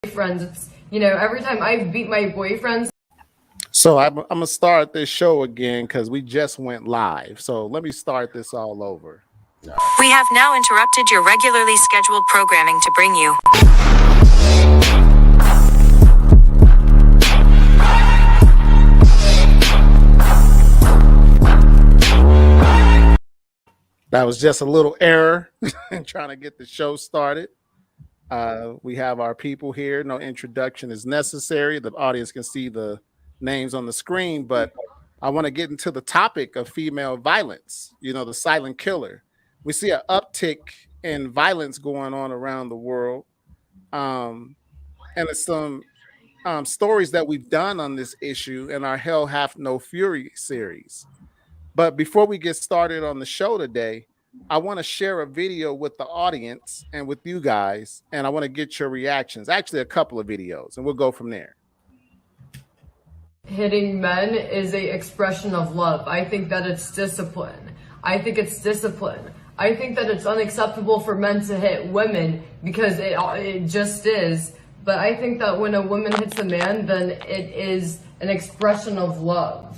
boyfriends, it's, every time I beat my boyfriends. So I'm gonna start this show again because we just went live. So let me start this all over. We have now interrupted your regularly scheduled programming to bring you. That was just a little error in trying to get the show started. We have our people here. No introduction is necessary. The audience can see the names on the screen, but I want to get into the topic of female violence, the silent killer. We see an uptick in violence going on around the world. And it's some stories that we've done on this issue in our Hell Hath No Fury series. But before we get started on the show today, I want to share a video with the audience and with you guys, and I want to get your reactions. Actually, a couple of videos, and we'll go from there. Hitting men is a expression of love. I think that it's discipline. I think it's discipline. I think that it's unacceptable for men to hit women because it just is. But I think that when a woman hits a man, then it is an expression of love.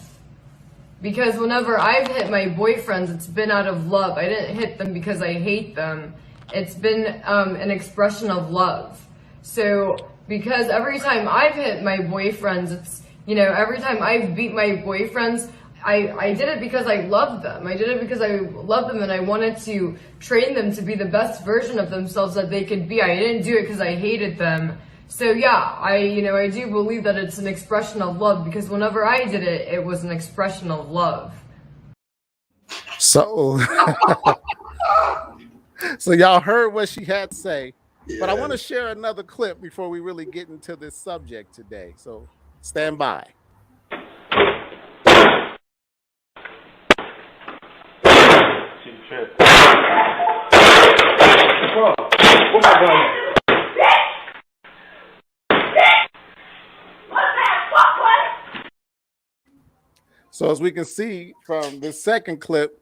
Because whenever I've hit my boyfriends, it's been out of love. I didn't hit them because I hate them. It's been an expression of love. So, because every time I've hit my boyfriends, it's, every time I've beat my boyfriends, I did it because I loved them. I did it because I loved them and I wanted to train them to be the best version of themselves that they could be. I didn't do it because I hated them. So yeah, I do believe that it's an expression of love because whenever I did it, it was an expression of love. So, so y'all heard what she had to say, but I want to share another clip before we really get into this subject today. So stand by. What's up, going? So as we can see from the second clip,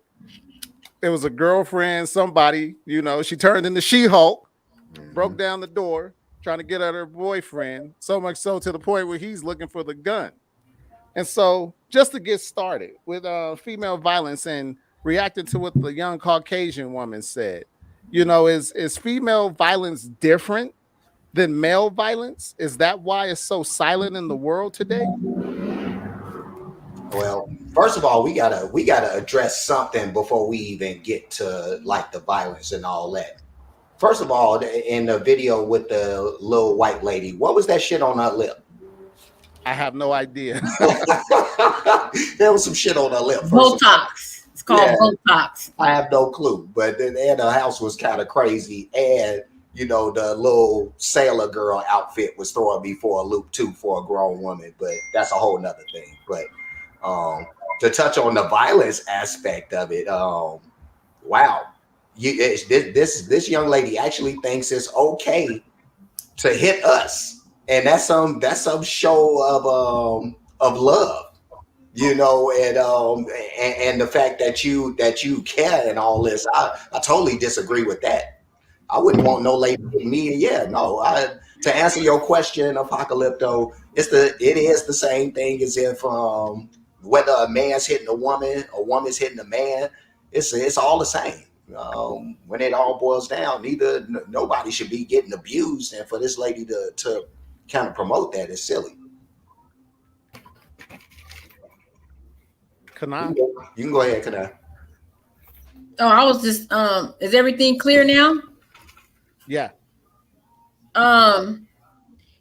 it was a girlfriend, somebody, she turned into She-Hulk, broke down the door, trying to get at her boyfriend, so much so to the point where he's looking for the gun. And so just to get started with female violence and reacting to what the young Caucasian woman said, is female violence different than male violence? Is that why it's so silent in the world today? Well, first of all, we gotta address something before we even get to like the violence and all that. First of all, in the video with the little white lady, what was that shit on her lip? I have no idea. There was some shit on her lip. Botox. It's called Botox. I have no clue, but then her house was kind of crazy, and the little sailor girl outfit was throwing me for a loop too for a grown woman, but that's a whole nother thing. But to touch on the violence aspect of it, wow, this young lady actually thinks it's okay to hit us, and that's some show of love, and the fact that you care and all this. I totally disagree with that. I wouldn't want no lady hitting me. Yeah, no. To answer your question, Apocalypto, it is the same thing as if whether a man's hitting a woman's hitting a man, it's all the same. When it all boils down, nobody should be getting abused, and for this lady to kind of promote that is silly. Kana? You can go ahead, Kana. Oh, I was just is everything clear now? Yeah.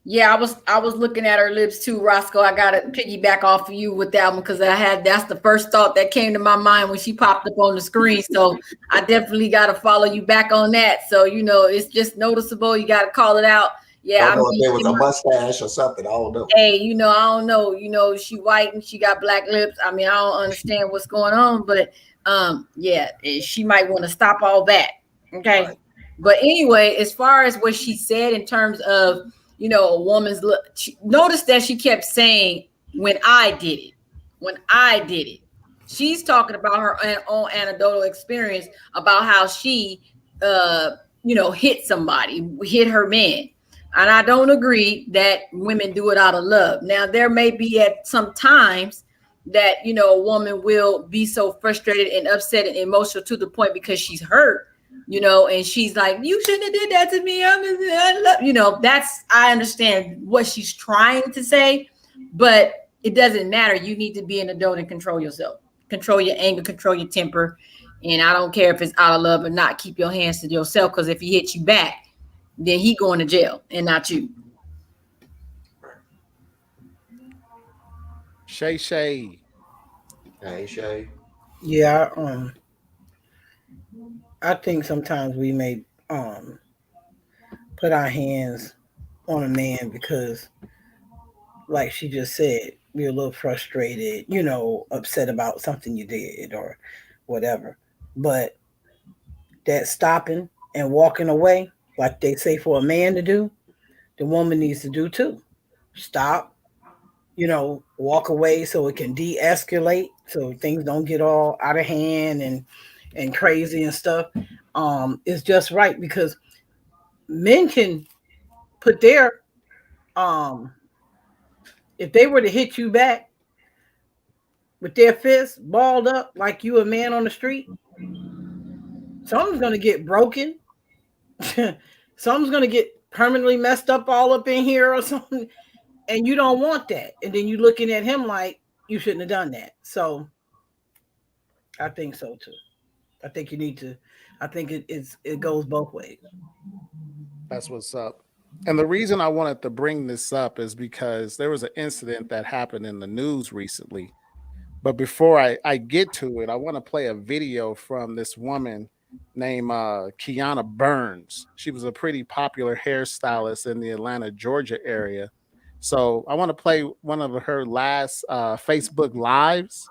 Yeah, I was looking at her lips too, Roscoe. I gotta piggyback off of you with that one because that's the first thought that came to my mind when she popped up on the screen. So I definitely gotta follow you back on that. So it's just noticeable. You gotta call it out. Yeah, I don't know if there was a mustache or something. I don't know. Hey, I don't know. She white and she got black lips. I mean, I don't understand what's going on, but yeah, she might want to stop all that. Okay. Right. But anyway, as far as what she said in terms of a woman's look, notice that she kept saying when I did it. She's talking about her own anecdotal experience about how she hit somebody, hit her man. And I don't agree that women do it out of love. Now, there may be at some times that, a woman will be so frustrated and upset and emotional to the point because she's hurt, and she's like, you shouldn't have did that to me. I understand what she's trying to say, but it doesn't matter. You need to be an adult and control yourself, control your anger, control your temper. And I don't care if it's out of love or not, keep your hands to yourself, because if he hits you back, then he going to jail and not you. Shay Shay. Hey, Shay. Yeah, I think sometimes we may put our hands on a man because, like she just said, we're a little frustrated, upset about something you did or whatever. But that stopping and walking away, like they say for a man to do, the woman needs to do too. Stop, walk away so it can de-escalate, so things don't get all out of hand and crazy and stuff. It's just right because men can put their if they were to hit you back with their fists balled up like you a man on the street, something's gonna get broken. Something's gonna get permanently messed up all up in here or something, and you don't want that. And then you looking at him like you shouldn't have done that. So I think so too. I think you need to. I think it goes both ways. That's what's up. And the reason I wanted to bring this up is because there was an incident that happened in the news recently. But before I get to it, I want to play a video from this woman named Kiana Burns. She was a pretty popular hairstylist in the Atlanta, Georgia area. So I want to play one of her last Facebook lives,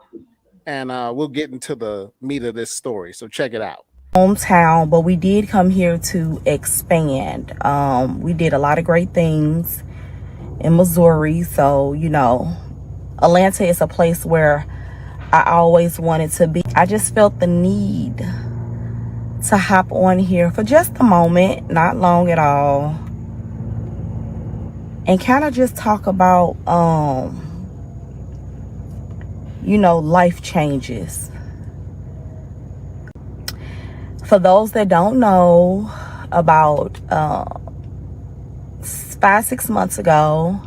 and we'll get into the meat of this story. So check it out. Hometown, but we did come here to expand. We did a lot of great things in Missouri, so Atlanta is a place where I always wanted to be. I just felt the need to hop on here for just a moment, not long at all, and kind of just talk about life changes. For those that don't know, about 5-6 months ago,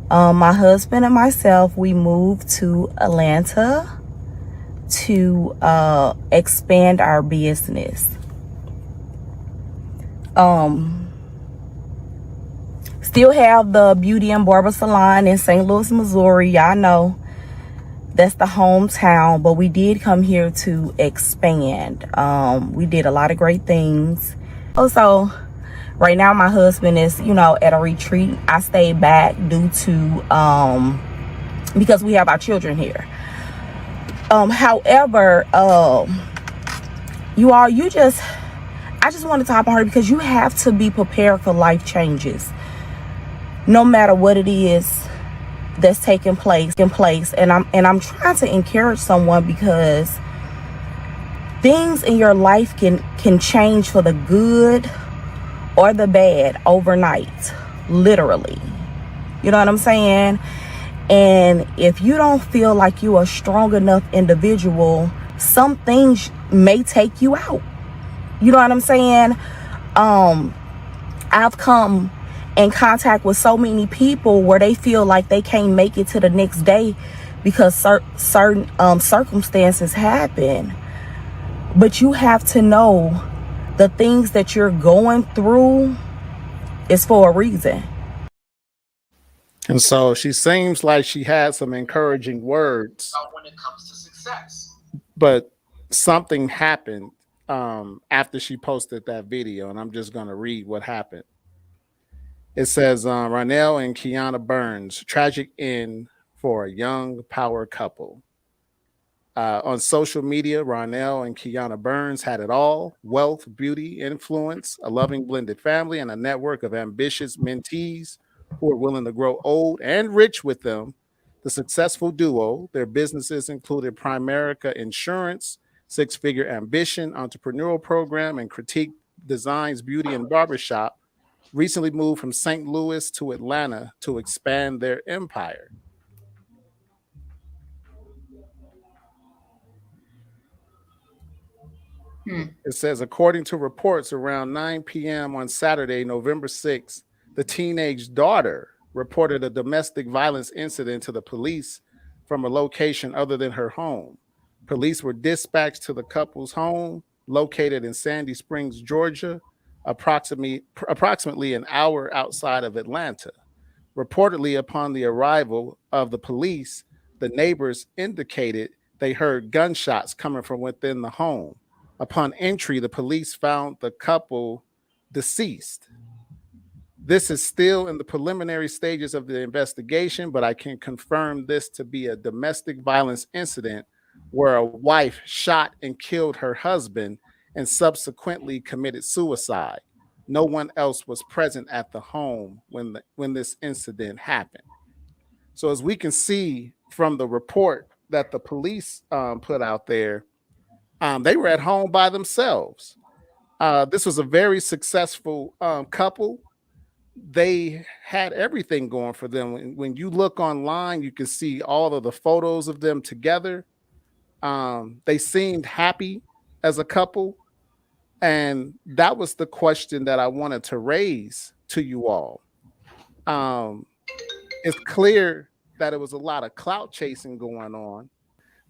my husband and myself, we moved to Atlanta to expand our business. Still have the beauty and barber salon in St. Louis, Missouri. Y'all know that's the hometown, but we did come here to expand. We did a lot of great things. Also, right now my husband is, at a retreat. I stayed back due to because we have our children here. However, I just wanted to hop on her because you have to be prepared for life changes, no matter what it is that's taking place. And I'm trying to encourage someone because things in your life can change for the good or the bad overnight, literally. You know what I'm saying? And if you don't feel like you're a strong enough individual, some things may take you out. You know what I'm saying? I've come in contact with so many people where they feel like they can't make it to the next day because certain circumstances happen. But you have to know the things that you're going through is for a reason. And so she seems like she had some encouraging words when it comes to success. but something happened after she posted that video, and I'm just going to read what happened. It says, Ronell and Kiana Burns, tragic end for a young power couple. On social media, Ronell and Kiana Burns had it all: wealth, beauty, influence, a loving blended family, and a network of ambitious mentees who are willing to grow old and rich with them. The successful duo, their businesses included Primerica Insurance, Six-Figure Ambition, Entrepreneurial Program, and Critique Designs Beauty and Barbershop, recently moved from St. Louis to Atlanta to expand their empire. It says, according to reports, around 9 p.m. on Saturday, November 6th, the teenage daughter reported a domestic violence incident to the police from a location other than her home. Police were dispatched to the couple's home located in Sandy Springs, Georgia, approximately an hour outside of Atlanta. Reportedly, upon the arrival of the police, the neighbors indicated they heard gunshots coming from within the home. Upon entry, the police found the couple deceased. This is still in the preliminary stages of the investigation, but I can confirm this to be a domestic violence incident where a wife shot and killed her husband and subsequently committed suicide. No one else was present at the home when this incident happened. So as we can see from the report that the police put out there, they were at home by themselves. This was a very successful couple. They had everything going for them. When you look online, you can see all of the photos of them together. They seemed happy as a couple. And that was the question that I wanted to raise to you all. It's clear that it was a lot of clout chasing going on.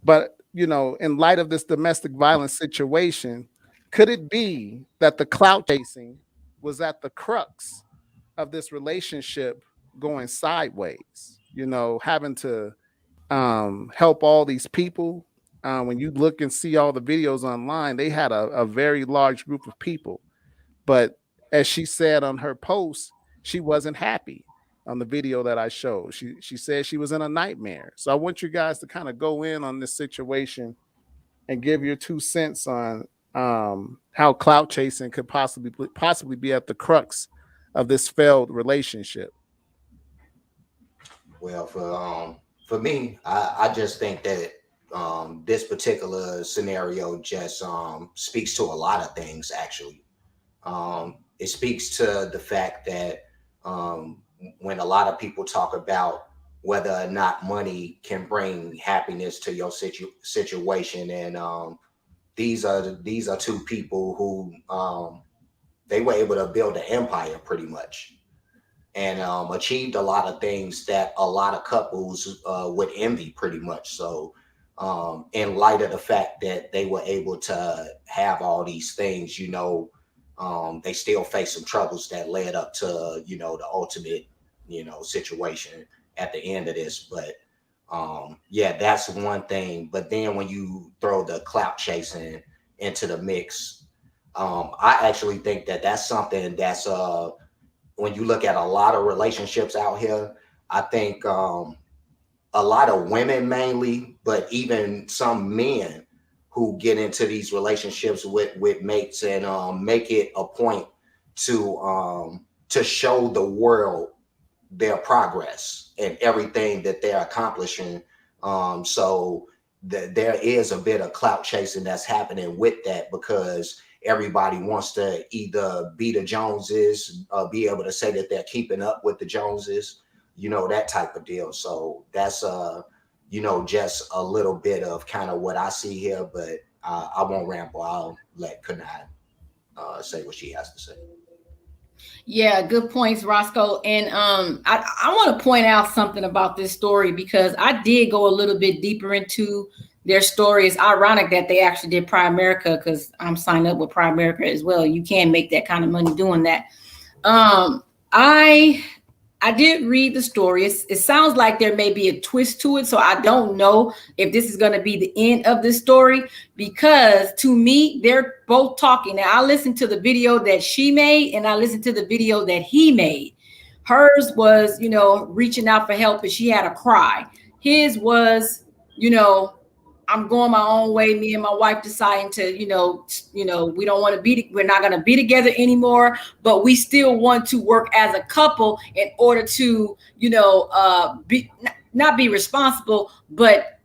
But, you know, in light of this domestic violence situation, could it be that the clout chasing was at the crux of this relationship going sideways? You know, having to help all these people. When you look and see all the videos online, they had a very large group of people. But as she said on her post, she wasn't happy on the video that I showed. She said she was in a nightmare. So I want you guys to kind of go in on this situation and give your 2 cents on how clout chasing could possibly be at the crux of this failed relationship. Well, for me, I just think that this particular scenario just speaks to a lot of things. Actually, it speaks to the fact that when a lot of people talk about whether or not money can bring happiness to your situation, and these are two people who they were able to build an empire pretty much, and achieved a lot of things that a lot of couples would envy pretty much. So in light of the fact that they were able to have all these things, you know, they still face some troubles that led up to, you know, the ultimate, you know, situation at the end of this. But yeah, that's one thing. But then when you throw the clout chasing into the mix, I actually think that that's something that's when you look at a lot of relationships out here, I think a lot of women mainly, but even some men who get into these relationships with mates and make it a point to show the world their progress and everything that they're accomplishing. So there is a bit of clout chasing that's happening with that, because everybody wants to either be the Joneses, be able to say that they're keeping up with the Joneses, you know, that type of deal. So that's you know, just a little bit of kind of what I see here, but I won't ramble. I'll let Kanai say what she has to say. Yeah, good points, Roscoe. And I want to point out something about this story, because I did go a little bit deeper into their story. It's ironic that they actually did Primerica, because I'm signed up with Primerica as well. You can make that kind of money doing that. I did read the story. It sounds like there may be a twist to it. So I don't know if this is going to be the end of the story, because to me, they're both talking. Now, I listened to the video that she made and I listened to the video that he made. Hers was, you know, reaching out for help and she had a cry. His was, you know, I'm going my own way. Me and my wife deciding to, we don't want to we're not going to be together anymore, but we still want to work as a couple in order to, not be responsible, but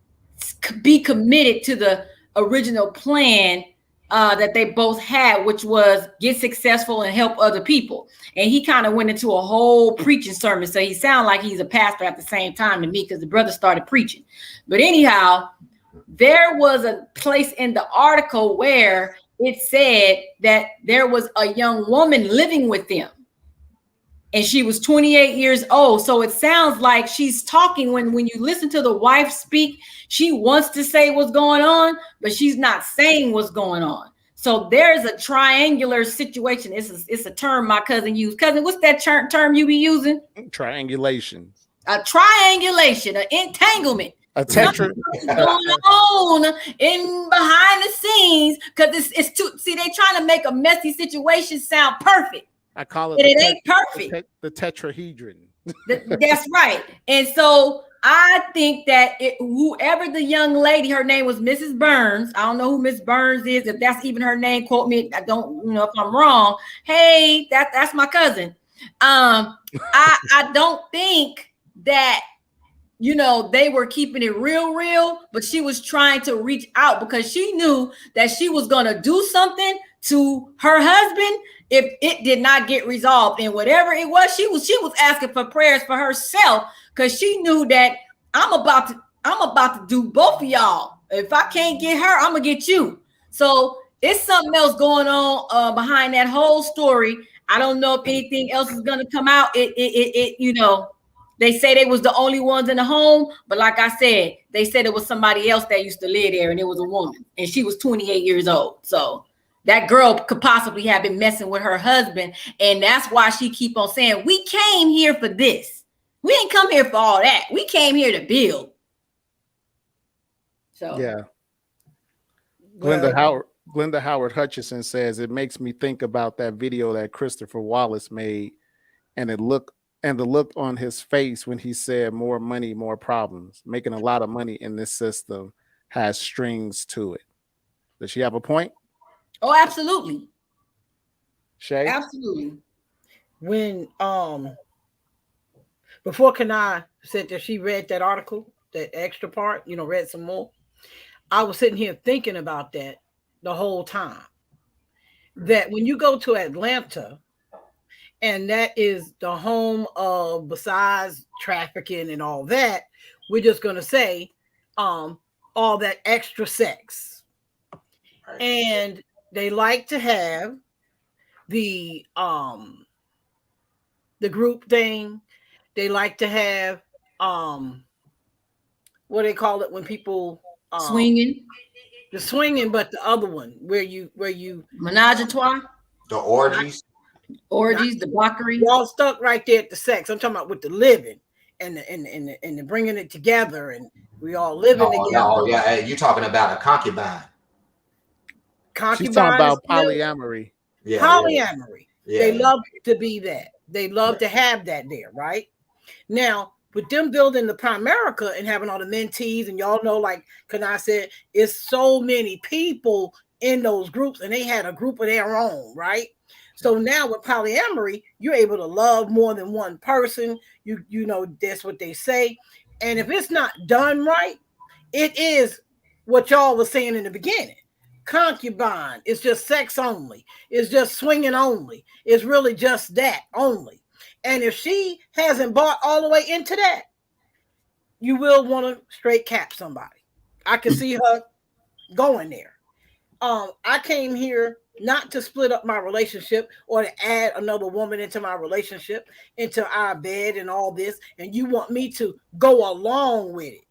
be committed to the original plan that they both had, which was get successful and help other people. And he kind of went into a whole preaching sermon. So he sounded like he's a pastor at the same time to me because the brother started preaching. But anyhow, there was a place in the article where it said that there was a young woman living with them. And she was 28 years old. So it sounds like she's talking when you listen to the wife speak, she wants to say what's going on, but she's not saying what's going on. So there's a triangular situation. It's a term my cousin used. Cousin, what's that term you be using? Triangulation. A triangulation, an entanglement. A tetra going on in behind the scenes because it's too. See, they trying to make a messy situation sound perfect. I call it. It ain't perfect. The tetrahedron. That's right. And so I think that whoever the young lady, her name was Mrs. Burns. I don't know who Miss Burns is. If that's even her name, quote me. I don't know if I'm wrong. Hey, that's my cousin. I don't think that, you know, they were keeping it real, but she was trying to reach out because she knew that she was going to do something to her husband if it did not get resolved. And whatever it was, she was asking for prayers for herself because she knew that I'm about to do both of y'all. If I can't get her, I'm gonna get you. So it's something else going on behind that whole story. I don't know if anything else is gonna come out. It you know, they say they was the only ones in the home, but like I said, they said it was somebody else that used to live there, and it was a woman, and she was 28 years old. So that girl could possibly have been messing with her husband, and that's why she keep on saying, we came here for this. We ain't come here for all that. We came here to build. So yeah. Glenda Howard Hutchison says it makes me think about that video that Christopher Wallace made, and the look on his face when he said more money, more problems. Making a lot of money in this system has strings to it. Does she have a point? Oh, absolutely. Shay? Absolutely. When before Kanai said that she read that article, that extra part, you know, read some more, I was sitting here thinking about that the whole time. That when you go to Atlanta, and that is the home of, besides trafficking and all that, we're just going to say all that extra sex. And they like to have the group thing. They like to have what do they call it when people swinging? The swinging, but the other one where you menage a trois, the orgies, the debauchery. We're all stuck right there at the sex. I'm talking about with the living and the bringing it together, and we all living together. No, yeah, you talking about a concubine? She's talking about polyamory. Yeah, polyamory. Yeah. They love to be that. They love to have that there, right? Now, with them building the Primerica and having all the mentees, and y'all know, like Kanai said, it's so many people in those groups, and they had a group of their own, right? So now with polyamory, you're able to love more than one person. You know, that's what they say. And if it's not done right, it is what y'all was saying in the beginning. Concubine, it's just sex only. It's just swinging only. It's really just that only. And if she hasn't bought all the way into that, you will want to straight cap somebody. I can see her going there. I came here not to split up my relationship or to add another woman into my relationship, into our bed and all this, and you want me to go along with it.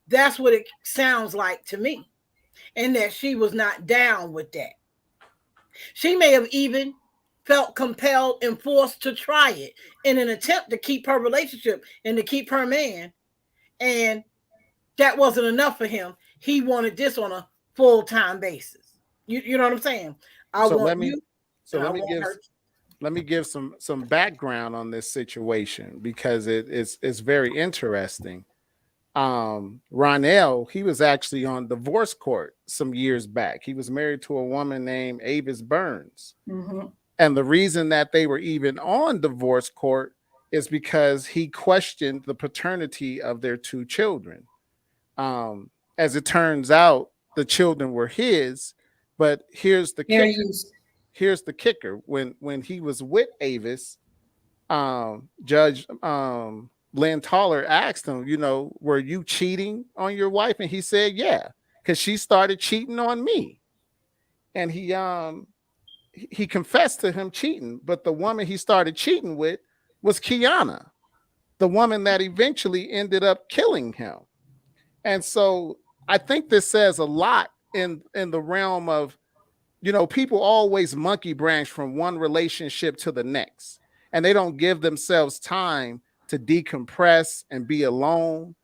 That's what it sounds like to me. And that she was not down with that. She may have even felt compelled and forced to try it in an attempt to keep her relationship and to keep her man. And that wasn't enough for him. He wanted this on a full-time basis. You know what I'm saying? Let me give some background on this situation because it's very interesting. Ronell, he was actually on divorce court some years back. He was married to a woman named Avis Burns. Mm-hmm. And the reason that they were even on divorce court is because he questioned the paternity of their two children. As it turns out, the children were his, But here's the Fair kicker. use. Here's the kicker. When he was with Avis, Judge Lynn Toller asked him, you know, were you cheating on your wife? And he said, yeah, because she started cheating on me. And he confessed to him cheating, but the woman he started cheating with was Kiana, the woman that eventually ended up killing him. And so I think this says a lot in the realm of, you know, people always monkey branch from one relationship to the next, and they don't give themselves time to decompress and be alone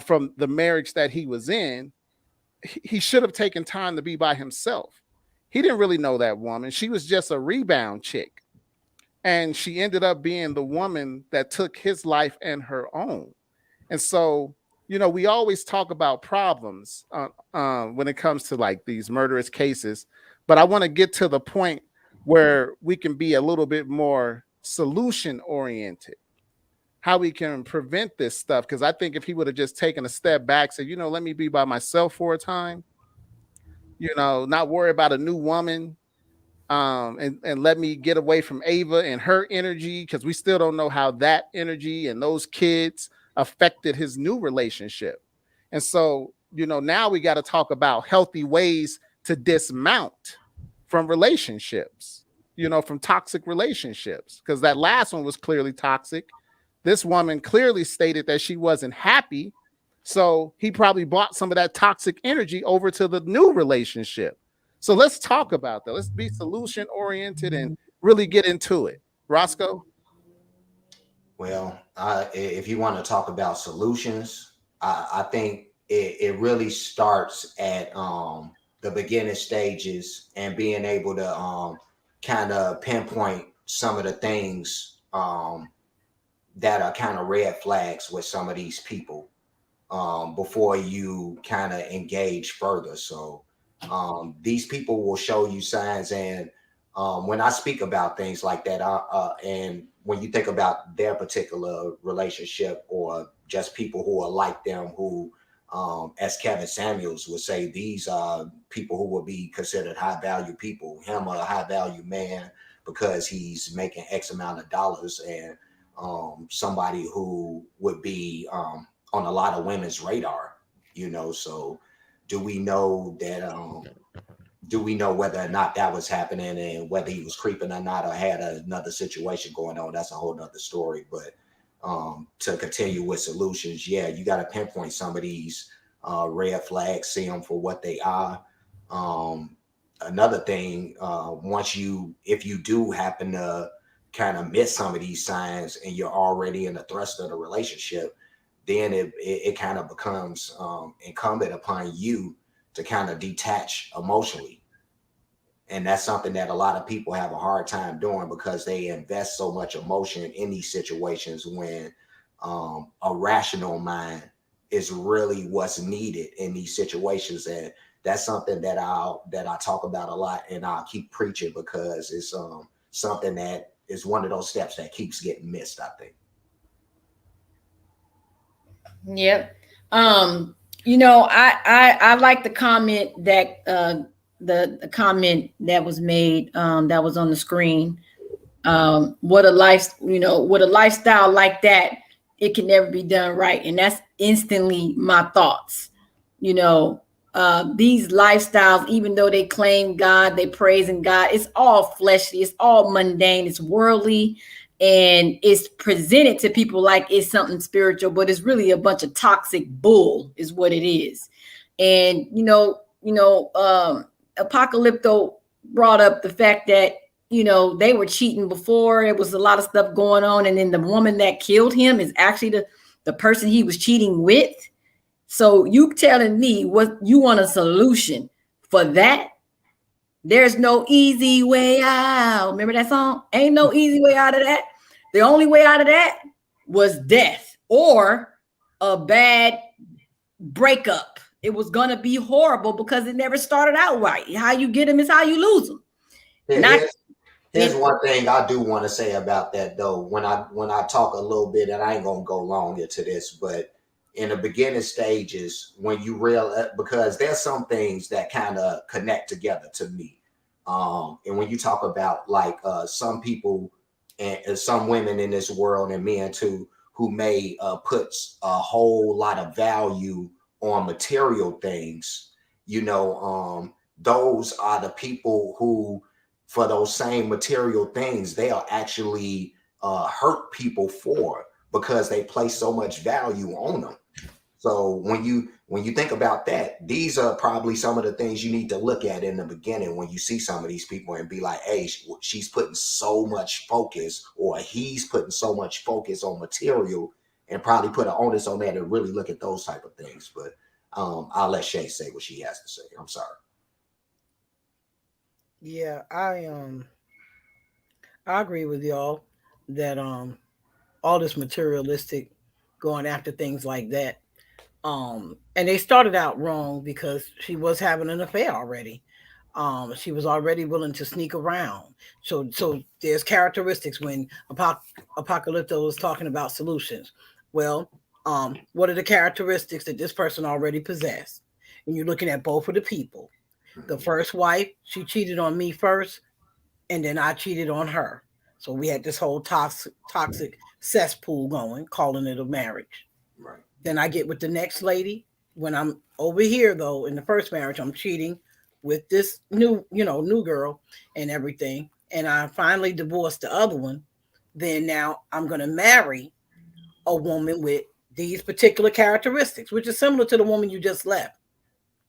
from the marriage that he was in. He should have taken time to be by himself. He didn't really know that woman. She was just a rebound chick. And she ended up being the woman that took his life and her own. And so, you know, we always talk about problems when it comes to like these murderous cases, but I want to get to the point where we can be a little bit more solution oriented, how we can prevent this stuff. Because I think if he would have just taken a step back, said, you know, let me be by myself for a time, you know, not worry about a new woman, and let me get away from Ava and her energy, because we still don't know how that energy and those kids affected his new relationship. And so, you know, now we got to talk about healthy ways to dismount from relationships, you know, from toxic relationships, because that last one was clearly toxic. This woman clearly stated that she wasn't happy. So he probably brought some of that toxic energy over to the new relationship. So let's talk about that. Let's be solution oriented and really get into it. Roscoe? Well, if you want to talk about solutions, I think it really starts at the beginning stages and being able to kind of pinpoint some of the things that are kind of red flags with some of these people before you kind of engage further. So these people will show you signs. And when I speak about things like that, and when you think about their particular relationship or just people who are like them, who, as Kevin Samuels would say, these are people who will be considered high value people, him a high value man because he's making X amount of dollars, and somebody who would be on a lot of women's radar, you know. So do we know that do we know whether or not that was happening and whether he was creeping or not, or had another situation going on? That's a whole nother story. But to continue with solutions, yeah, you got to pinpoint some of these red flags, see them for what they are. Another thing, if you do happen to kind of miss some of these signs and you're already in the thrust of the relationship, then it kind of becomes incumbent upon you to kind of detach emotionally. And that's something that a lot of people have a hard time doing because they invest so much emotion in these situations when a rational mind is really what's needed in these situations. And that's something that I talk about a lot, and I'll keep preaching because it's something that is one of those steps that keeps getting missed, I think. Yep. You know, I like the comment that the comment that was made that was on the screen. What a lifestyle like that, it can never be done right. And that's instantly my thoughts. You know, these lifestyles, even though they claim God, they praising God, it's all fleshly, it's all mundane, it's worldly, and it's presented to people like it's something spiritual, but it's really a bunch of toxic bull is what it is. And Apocalypto brought up the fact that, you know, they were cheating before. It was a lot of stuff going on, and then the woman that killed him is actually the person he was cheating with. So you telling me what you want a solution for that? There's no easy way out. Remember that song? Ain't no easy way out of that. The only way out of that was death or a bad breakup. It was going to be horrible because it never started out right. How you get them is how you lose them. Here's one thing I do want to say about that, though. When I talk a little bit, and I ain't going to go long into this, but in the beginning stages when you because there's some things that kind of connect together to me. And when you talk about like some people and some women in this world and men too, who may put a whole lot of value on material things, those are the people who, for those same material things, they'll actually hurt people for, because they place so much value on them. So when you think about that, these are probably some of the things you need to look at in the beginning when you see some of these people and be like, hey, she's putting so much focus, or he's putting so much focus on material, and probably put an onus on that and really look at those type of things. But I'll let Shay say what she has to say. I'm sorry. Yeah, I agree with y'all that all this materialistic going after things like that. And they started out wrong because she was having an affair already. She was already willing to sneak around. So there's characteristics when Apocalypto was talking about solutions. Well, what are the characteristics that this person already possessed? And you're looking at both of the people. The first wife, she cheated on me first, and then I cheated on her. So we had this whole toxic cesspool going, calling it a marriage. Right. Then I get with the next lady. When I'm over here, though, in the first marriage, I'm cheating with this new girl and everything. And I finally divorced the other one. Then now I'm going to marry a woman with these particular characteristics, which is similar to the woman you just left.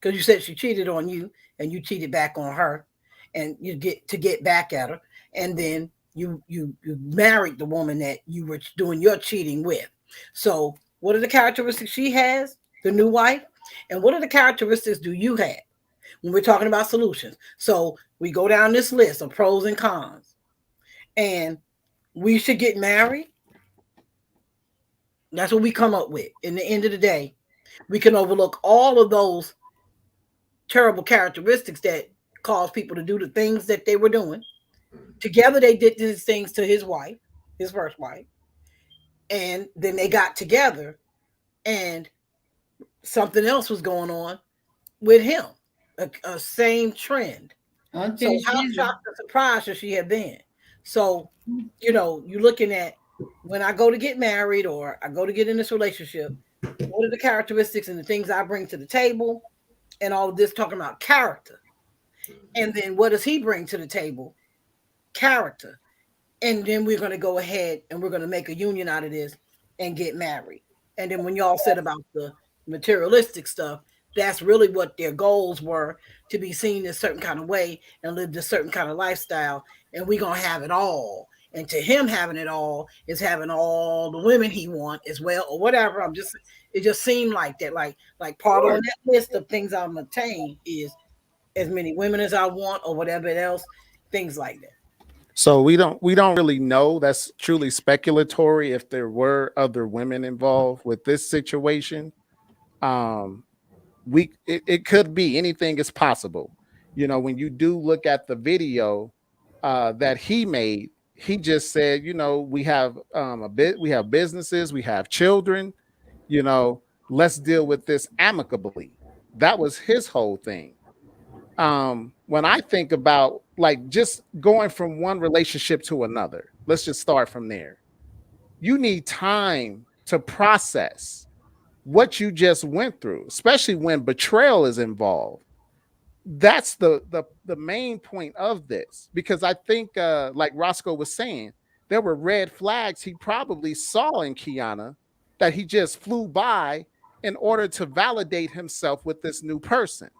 Because you said she cheated on you and you cheated back on her, and you get back at her. And then you married the woman that you were doing your cheating with. So what are the characteristics she has, the new wife? And what are the characteristics do you have when we're talking about solutions? So we go down this list of pros and cons. And we should get married. That's what we come up with. In the end of the day, we can overlook all of those terrible characteristics that cause people to do the things that they were doing. Together, they did these things to his wife, his first wife. And then they got together and something else was going on with him, a same trend. So how shocked or surprised should she have been? So, you're looking at, when I go to get married or I go to get in this relationship, what are the characteristics and the things I bring to the table, and all of this talking about character. And then what does he bring to the table? Character. And then we're going to go ahead and we're going to make a union out of this and get married. And then when y'all said about the materialistic stuff, that's really what their goals were, to be seen a certain kind of way and live a certain kind of lifestyle. And we're going to have it all. And to him, having it all is having all the women he wants as well, or whatever. It just seemed like that. Like part on that list of things I'm attain is as many women as I want, or whatever else, things like that. So we don't really know. That's truly speculatory if there were other women involved with this situation. It could be, anything is possible. When you do look at the video that he made, he just said, we have we have businesses, we have children, let's deal with this amicably. That was his whole thing. When I think about like just going from one relationship to another, let's just start from there. You need time to process what you just went through, especially when betrayal is involved. That's the main point of this, because I think like Roscoe was saying, there were red flags he probably saw in Kiana that he just flew by in order to validate himself with this new person.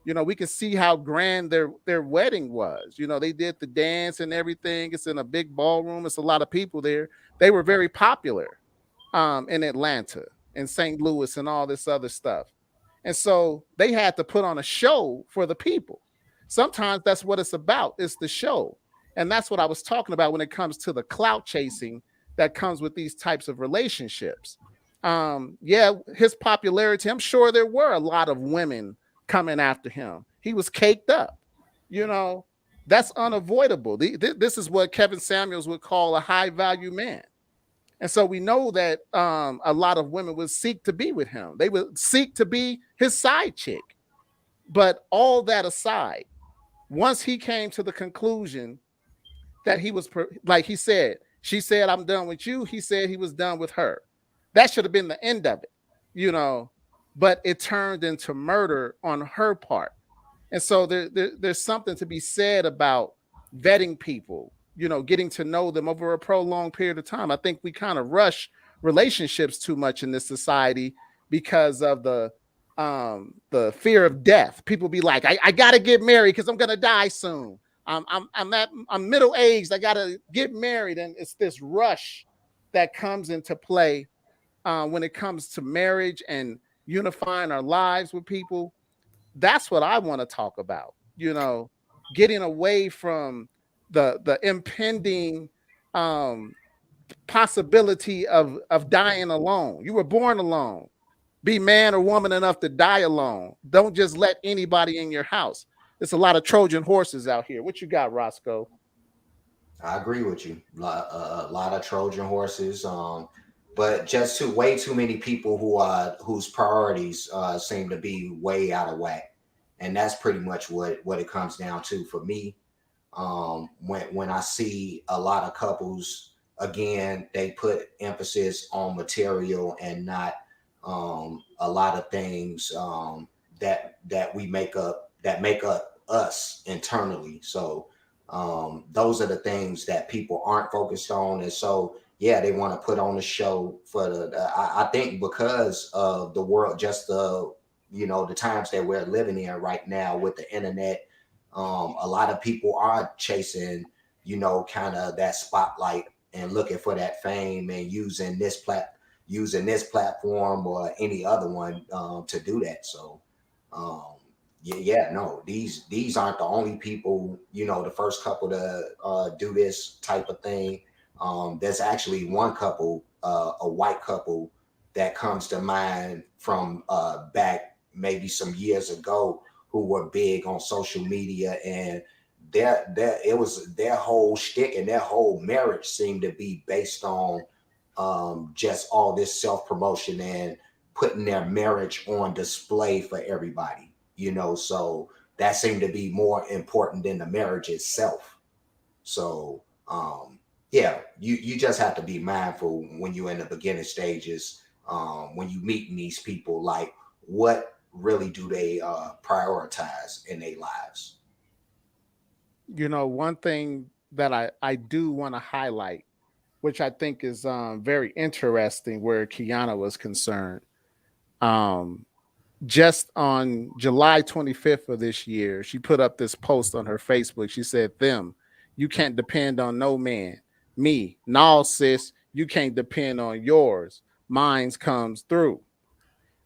We can see how grand their wedding was. They did the dance and everything. It's in a big ballroom. It's a lot of people there. They were very popular in Atlanta and St. Louis and all this other stuff. And so they had to put on a show for the people. Sometimes that's what it's about. It's the show. And that's what I was talking about when it comes to the clout chasing that comes with these types of relationships. His popularity, I'm sure there were a lot of women coming after him. He was caked up. That's unavoidable. This is what Kevin Samuels would call a high value man. And so we know that a lot of women would seek to be with him. They would seek to be his side chick. But all that aside, once he came to the conclusion that he was, like he said, she said, I'm done with you. He said he was done with her. That should have been the end of it, you know, but it turned into murder on her part. And so there's something to be said about vetting people, you know, getting to know them over a prolonged period of time. I think we kind of rush relationships too much in this society because of the fear of death. People be like, I gotta get married because I'm gonna die soon. I'm middle aged. I gotta get married, and it's this rush that comes into play when it comes to marriage and unifying our lives with people. That's what I want to talk about. You know, getting away from the impending possibility of dying alone. You were born alone. Be man or woman enough to die alone. Don't just let anybody in your house. There's a lot of Trojan horses out here. What you got, Roscoe? I agree with you. A lot of Trojan horses, but just way too many people whose priorities seem to be way out of whack, and that's pretty much what it comes down to for me. When I see a lot of couples, again, they put emphasis on material and not a lot of things that we make up us internally. So those are the things that people aren't focused on, and so yeah, they want to put on a show for I think because of the world, just the times that we're living in right now with the internet. A lot of people are chasing, kind of that spotlight and looking for that fame and using this platform or any other one to do that. So no, these aren't the only people, the first couple to do this type of thing. There's actually one couple, a white couple, that comes to mind from back maybe some years ago, who were big on social media, and it was their whole shtick and their whole marriage seemed to be based on just all this self-promotion and putting their marriage on display for everybody, so that seemed to be more important than the marriage itself. So you just have to be mindful when you're in the beginning stages, when you meeting these people, like what really do they prioritize in their lives. One thing that I do want to highlight, which I think is very interesting where Keanu was concerned. Just on July 25th of this year, she put up this post on her Facebook. She said, you can't depend on no man. Me, no, sis, you can't depend on yours. Mine's comes through.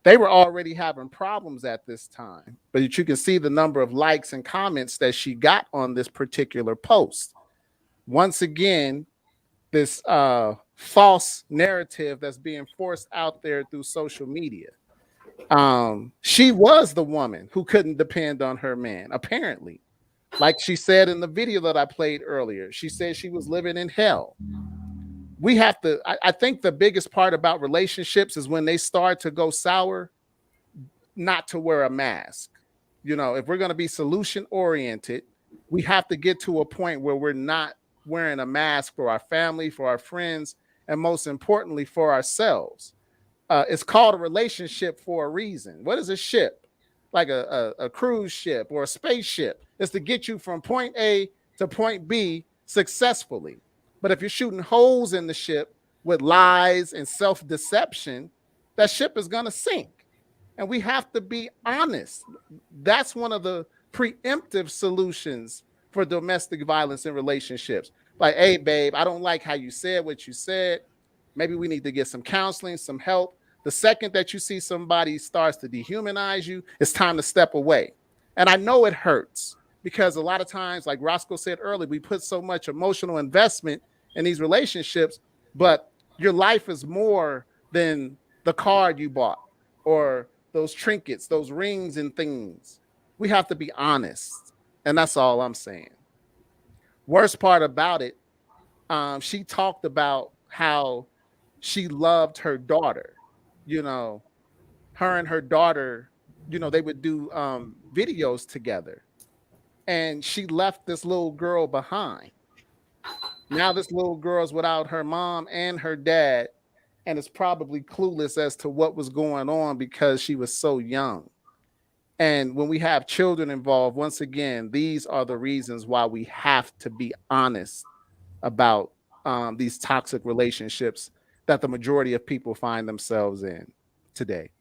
They were already having problems at this time, but you can see the number of likes and comments that she got on this particular post. Once again, this false narrative that's being forced out there through social media. She was the woman who couldn't depend on her man, apparently. Like she said in the video that I played earlier, she said she was living in hell. We have to, I think the biggest part about relationships is when they start to go sour, not to wear a mask. If we're going to be solution oriented, we have to get to a point where we're not wearing a mask for our family, for our friends, and most importantly, for ourselves. It's called a relationship for a reason. What is a ship? Like a cruise ship or a spaceship. It's to get you from point A to point B successfully. But if you're shooting holes in the ship with lies and self-deception, that ship is going to sink. And we have to be honest. That's one of the preemptive solutions for domestic violence in relationships. Like, hey, babe, I don't like how you said what you said. Maybe we need to get some counseling, some help. The second that you see somebody starts to dehumanize you, it's time to step away. And I know it hurts because a lot of times, like Roscoe said earlier, we put so much emotional investment in these relationships, but your life is more than the card you bought or those trinkets, those rings and things. We have to be honest. And that's all I'm saying. Worst part about it, she talked about how she loved her daughter. You know, her and her daughter, they would do videos together. And she left this little girl behind. Now this little girl's without her mom and her dad, and is probably clueless as to what was going on because she was so young. And when we have children involved, once again, these are the reasons why we have to be honest about these toxic relationships that the majority of people find themselves in today.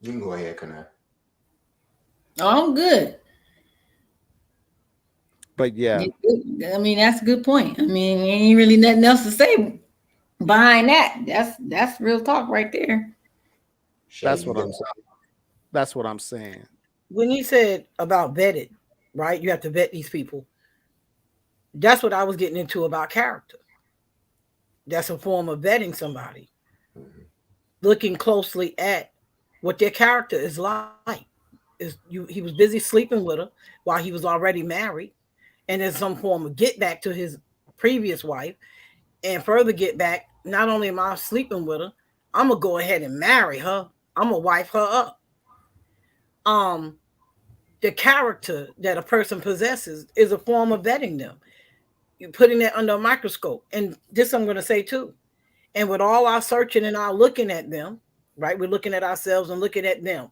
You can go ahead, Kana. Oh, I'm good. But yeah, I mean, that's a good point. I mean, ain't really nothing else to say behind that. That's real talk right there. that's what I'm saying. That's what I'm saying. When you said about vetted, right? You have to vet these people. That's what I was getting into about character. That's a form of vetting somebody. Mm-hmm. Looking closely at what their character is like. He was busy sleeping with her while he was already married, and there's some form of get back to his previous wife, and further get back. Not only am I sleeping with her, I'm gonna go ahead and marry her. I'm gonna wife her up. The character that a person possesses is a form of vetting them. You're putting that under a microscope. And this I'm going to say too. And with all our searching and our looking at them, right? We're looking at ourselves and looking at them.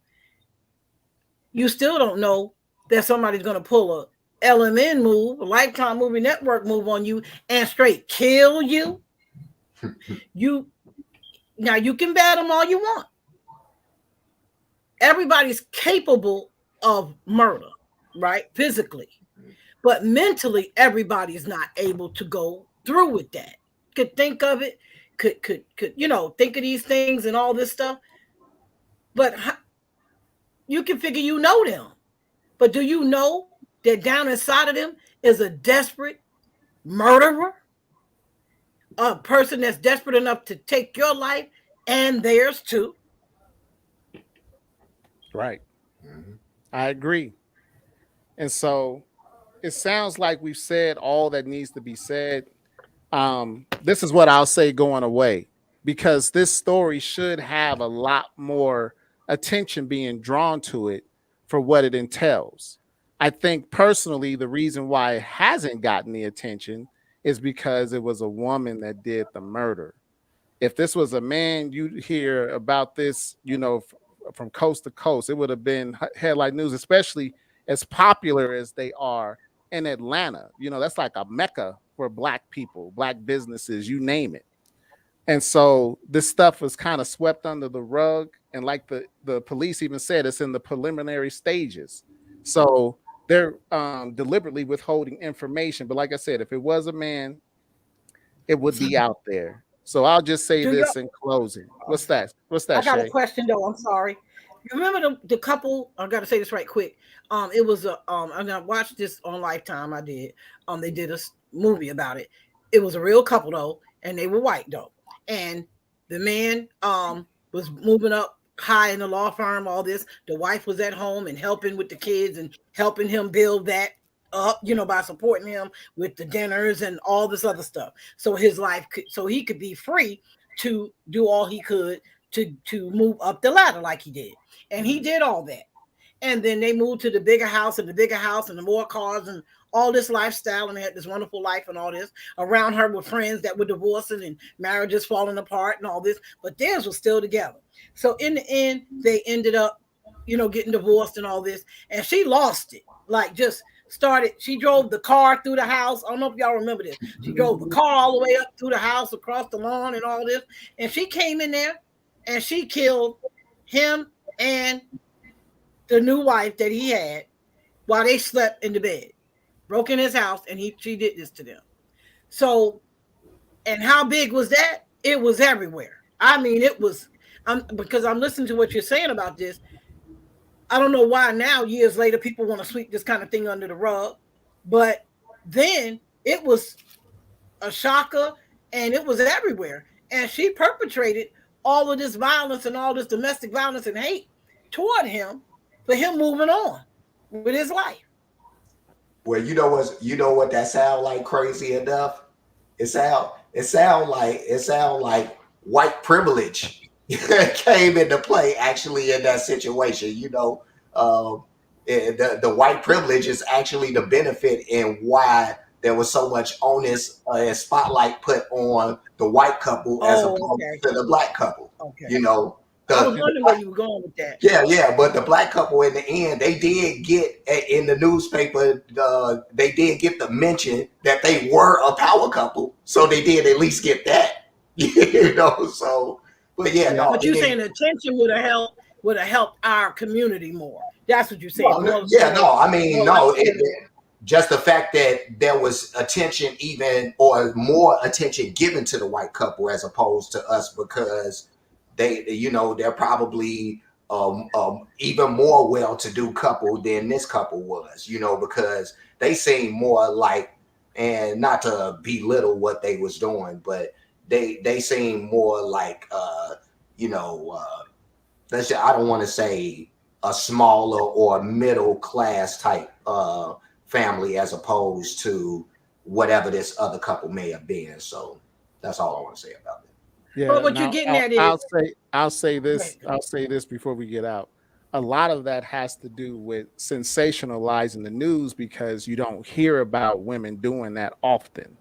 You still don't know that somebody's going to pull a LMN move, a Lifetime Movie Network move on you and straight kill you. Now you can bet them all you want. Everybody's capable of murder, right? Physically. But mentally, everybody is not able to go through with that. Could think of it, could think of these things and all this stuff. But you can figure you know them. But do you know that down inside of them is a desperate murderer? A person that's desperate enough to take your life and theirs too? Right. Mm-hmm. I agree. And so it sounds like we've said all that needs to be said. This is what I'll say going away, because this story should have a lot more attention being drawn to it for what it entails. I think personally, the reason why it hasn't gotten the attention is because it was a woman that did the murder. If this was a man, you'd hear about this, from coast to coast. It would have been headline news, especially as popular as they are in Atlanta. That's like a mecca for Black people, Black businesses, you name it. And so this stuff was kind of swept under the rug. And like the police even said, it's in the preliminary stages. So they're deliberately withholding information. But like I said, if it was a man, it would be out there. So I'll just say this in closing. What's that? I got a question though. I'm sorry. You remember the couple? I got to say this right quick. It was I watched this on Lifetime. I did. They did a movie about it. It was a real couple though, and they were white though. And the man was moving up high in the law firm. All this. The wife was at home and helping with the kids and helping him build that up, by supporting him with the dinners and all this other stuff. So his life so he could be free to do all he could to move up the ladder like he did. And he did all that. And then they moved to the bigger house and the more cars and all this lifestyle, and they had this wonderful life and all this. Around her were friends that were divorcing and marriages falling apart and all this, but theirs was still together. So in the end, they ended up, getting divorced and all this. And she lost it. Like she drove the car through the house. I don't know if y'all remember this. She drove the car all the way up through the house, across the lawn and all this. And she came in there and she killed him and the new wife that he had while they slept in the bed. Broke in his house and she did this to them. So, and how big was that? It was everywhere. I mean, it was, because I'm listening to what you're saying about this. I don't know why now, years later, people want to sweep this kind of thing under the rug. But then it was a shocker and it was everywhere. And she perpetrated all of this violence and all this domestic violence and hate toward him for him moving on with his life. Well, you know what that sound like crazy enough? It sound it sound like white privilege came into play actually in that situation. The white privilege is actually the benefit in why there was so much onus and spotlight put on the white couple as opposed to the black couple. Okay. I was wondering where you were going with that. Yeah, but the black couple in the end, they did get in the newspaper. They did get the mention that they were a power couple, so they did at least get that. So, but yeah, no. But you're saying the attention would have helped our community more. That's what you're saying. Just the fact that there was attention, even or more attention given to the white couple as opposed to us, because they're probably even more well-to-do couple than this couple was, because they seem more like, and not to belittle what they was doing, but they seem more like, I don't want to say a smaller or middle class type family as opposed to whatever this other couple may have been. So that's all I want to say about it. Yeah, but what you're getting at is I'll say this before we get out. A lot of that has to do with sensational lies in the news because you don't hear about women doing that often.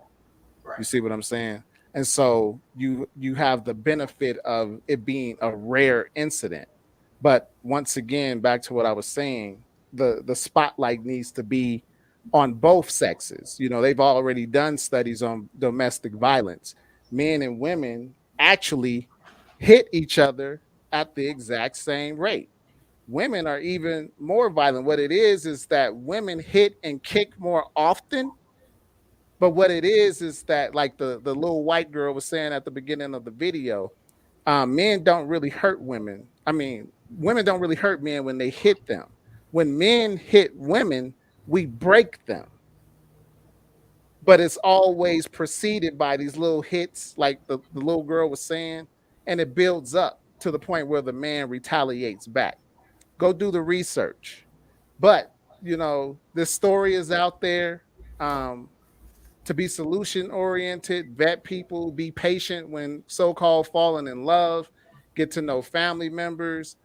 Right. You see what I'm saying? And so you have the benefit of it being a rare incident. But once again, back to what I was saying, the spotlight needs to be on both sexes. They've already done studies on domestic violence. Men and women actually hit each other at the exact same rate. Women are even more violent. What it is that women hit and kick more often. But what it is that, like the little white girl was saying at the beginning of the video, men don't really hurt women. I mean, women don't really hurt men when they hit them. When men hit women, we break them. But it's always preceded by these little hits, like the little girl was saying, and it builds up to the point where the man retaliates back. Go do the research. But, this story is out there. To be solution-oriented, vet people, be patient when so-called falling in love, get to know family members,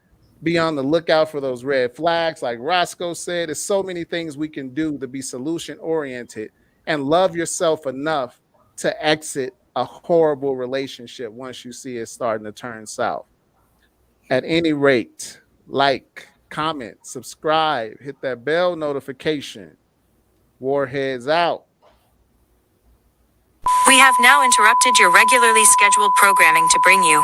be on the lookout for those red flags. Like Roscoe said, there's so many things we can do to be solution-oriented and love yourself enough to exit a horrible relationship once you see it starting to turn south. At any rate, like, comment, subscribe, hit that bell notification. Warheads out. We have now interrupted your regularly scheduled programming to bring you